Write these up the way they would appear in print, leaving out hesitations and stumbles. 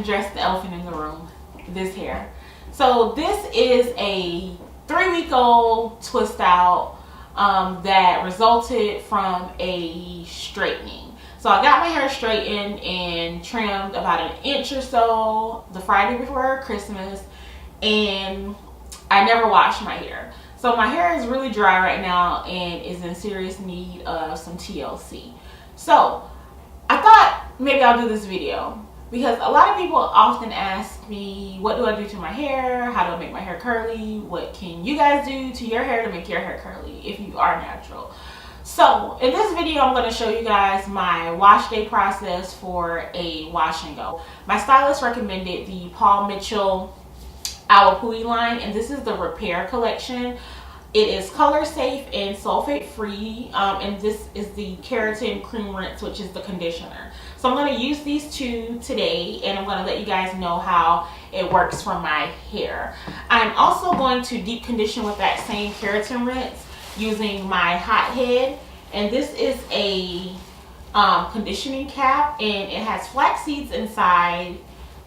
address the elephant in the room, this hair. So this is a 3-week-old twist out that resulted from a straightening. So I got my hair straightened and trimmed about an inch or so the Friday before Christmas, and I never washed my hair. So my hair is really dry right now and is in serious need of some TLC. So I thought maybe I'll do this video because a lot of people often ask me, what do I do to my hair? How do I make my hair curly? What can you guys do to your hair to make your hair curly if you are natural? So in this video, I'm going to show you guys my wash day process for a wash and go. My stylist recommended the Paul Mitchell Awaphui line, and this is the Repair collection. It is color safe and sulfate free, and this is the Keratin cream rinse, which is the conditioner. So I'm going to use these two today, and I'm going to let you guys know how it works for my hair. I'm also going to deep condition with that same Keratin rinse using my hot head, and this is a conditioning cap, and it has flax seeds inside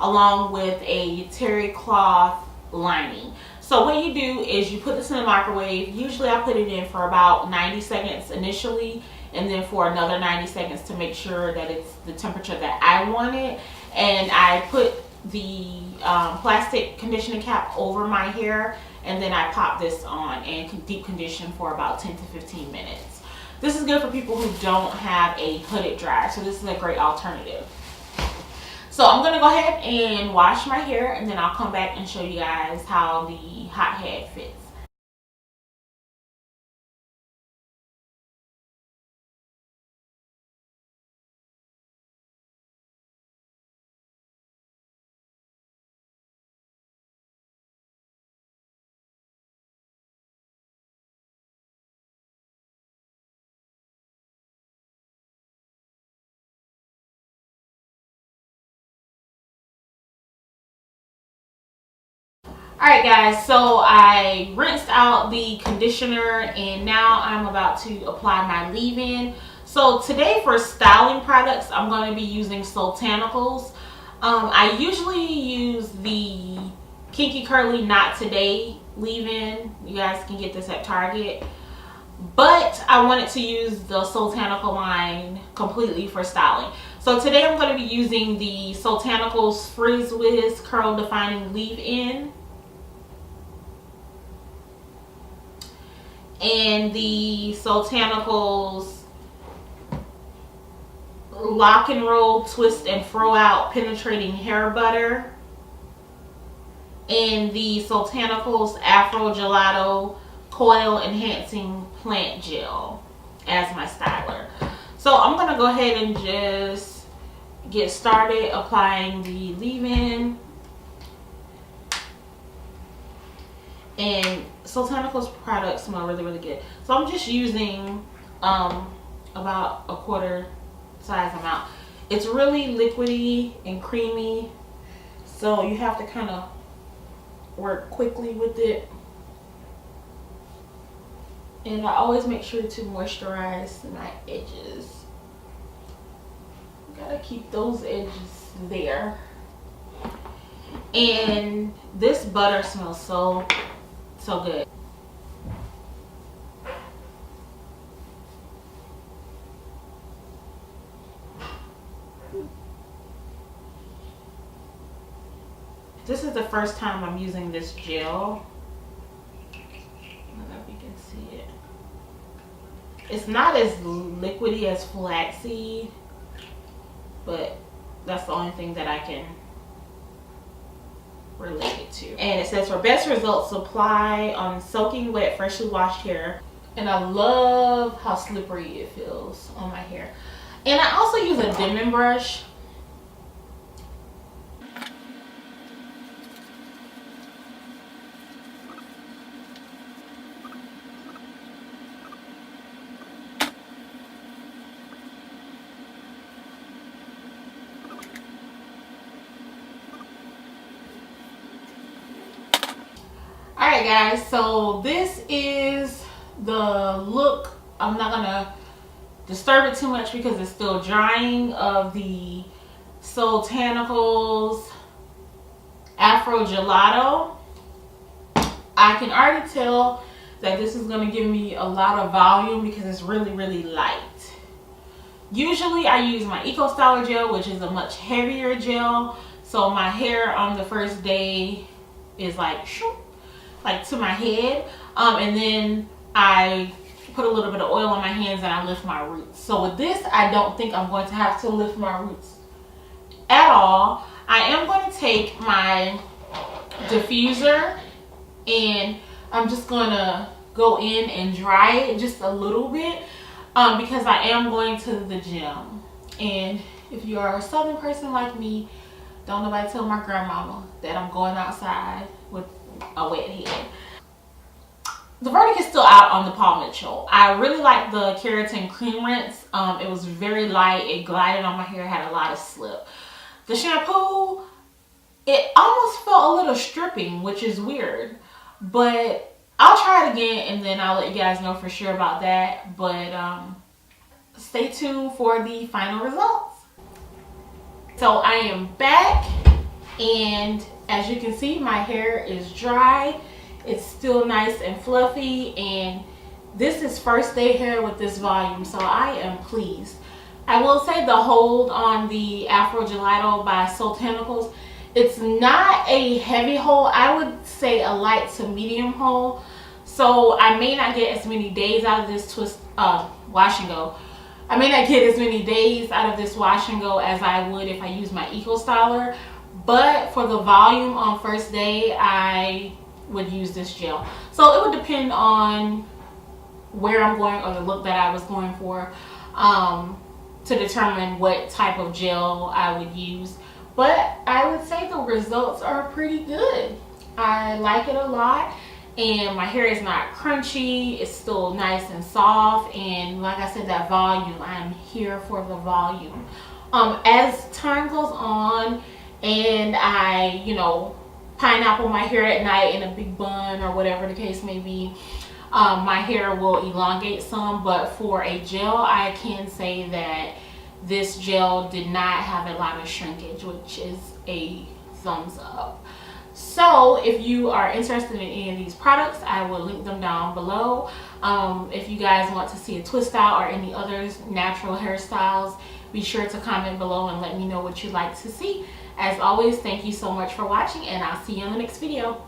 along with a terry cloth lining. So what you do is you put this in the microwave. Usually I put it in for about 90 seconds initially, and then for another 90 seconds to make sure that it's the temperature that I want it. And I put the plastic conditioning cap over my hair, and then I pop this on and deep condition for about 10 to 15 minutes. This is good for people who don't have a hooded dryer, so this is a great alternative. So I'm going to go ahead and wash my hair, and then I'll come back and show you guys how the hot head fits. Alright guys, so I rinsed out the conditioner and now I'm about to apply my leave-in. So today for styling products, I'm going to be using Soultanicals. I usually use the Kinky Curly Not Today leave-in. You guys can get this at Target. But I wanted to use the Soultanical line completely for styling. So today I'm going to be using the Soultanicals Frizz Whiz Curl Defining Leave-In, and the Soultanicals Loc-N-roll Twist and Throw Out Penetrating Hair Butter, and the Soultanicals Afro Gel-ato Coil Enhancing Plant Gel as my styler. So I'm going to go ahead and just get started applying the leave-in. And Soultanicals products smell really, really good. So I'm just using about a quarter size amount. It's really liquidy and creamy, so you have to kind of work quickly with it. And I always make sure to moisturize my edges. Gotta keep those edges there. And this butter smells so good. This is the first time I'm using this gel. I don't know if you can see it. It's not as liquidy as flaxseed, but that's the only thing that I can related to. And it says for best results, apply on soaking wet freshly washed hair. And I love how slippery it feels on my hair. And I also use a dimming brush. Alright guys, so this is the look. I'm not gonna disturb it too much because it's still drying, of the Soultanicals Afro Gel-ato. I can already tell that this is going to give me a lot of volume because it's really, really light. Usually I use my Eco Styler gel, which is a much heavier gel. So my hair on the first day is like to my head. And then I put a little bit of oil on my hands and I lift my roots. So with this, I don't think I'm going to have to lift my roots at all. I am going to take my diffuser and I'm just going to go in and dry it just a little bit because I am going to the gym. And if you are a southern person like me, don't nobody tell my grandmama that I'm going outside with a wet head. The verdict is still out on the Paul Mitchell. I really like the Keratin cream rinse. It was very light. It glided on my hair, had a lot of slip. The shampoo, it almost felt a little stripping, which is weird. But I'll try it again and then I'll let you guys know for sure about that. But stay tuned for the final results. So I am back, and as you can see, my hair is dry. It's still nice and fluffy, and this is first day hair with this volume, so I am pleased. I will say the hold on the Afro Gel-ato by Soultanicals, it's not a heavy hold. I would say a light to medium hold. So I may not get as many days out of this wash and go. I may not get as many days out of this wash and go as I would if I use my Eco Styler. But for the volume on first day, I would use this gel. So it would depend on where I'm going or the look that I was going for to determine what type of gel I would use. But I would say the results are pretty good. I like it a lot, and my hair is not crunchy. It's still nice and soft, and like I said, that volume, I'm here for the volume. As time goes on and I, pineapple my hair at night in a big bun or whatever the case may be, my hair will elongate some. But for a gel, I can say that this gel did not have a lot of shrinkage, which is a thumbs up. So if you are interested in any of these products, I will link them down below. If you guys want to see a twist out or any other natural hairstyles, be sure to comment below and let me know what you'd like to see. As always, thank you so much for watching, and I'll see you in the next video.